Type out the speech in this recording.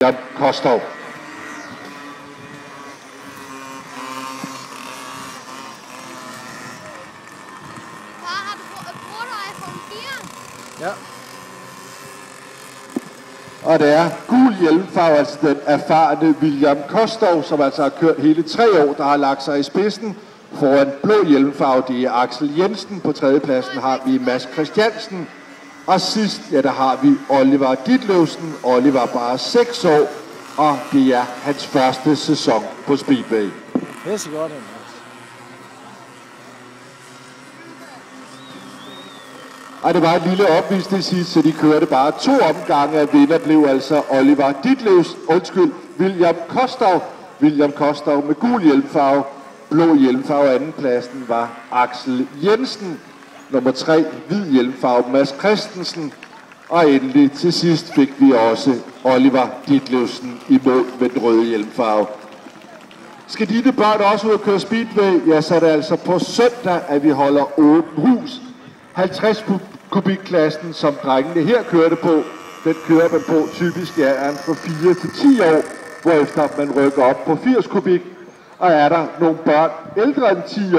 Kostov. Har du brugt iPhone 4? Ja. Og det er gul hjelmfarve, altså den erfarne William Kostov, som altså har kørt hele 3 år, der har lagt sig i spidsen. Foran blå hjelmfarve, det er Axel Jensen. På tredjepladsen har vi Mads Christiansen. Og sidst, ja, der har vi Oliver Ditlevsen. Oliver bare 6 år, og det er hans første sæson på Speedway. Det er så godt, Og det var en lille opvisning sidst, så de kørte bare 2 omgange, og vinder blev altså Oliver Ditlevsen, William Kostov. William Kostov med gul hjelmfarve, blå hjelmfarve. Andenpladsen var Axel Jensen. Nummer 3, hvid hjelmfarve, Mads Christensen. Og endelig til sidst fik vi også Oliver Ditlevsen i mål med den røde hjelmfarve. Skal dine børn også ud og køre Speedway? Ja, så er det altså på søndag, at vi holder åben hus. 50 kubikklassen, som drengene her kørte på, den kører man på typisk i alderen fra 4 til 10 år, hvorefter man rykker op på 80 kubik. Og er der nogle børn ældre end 10 år,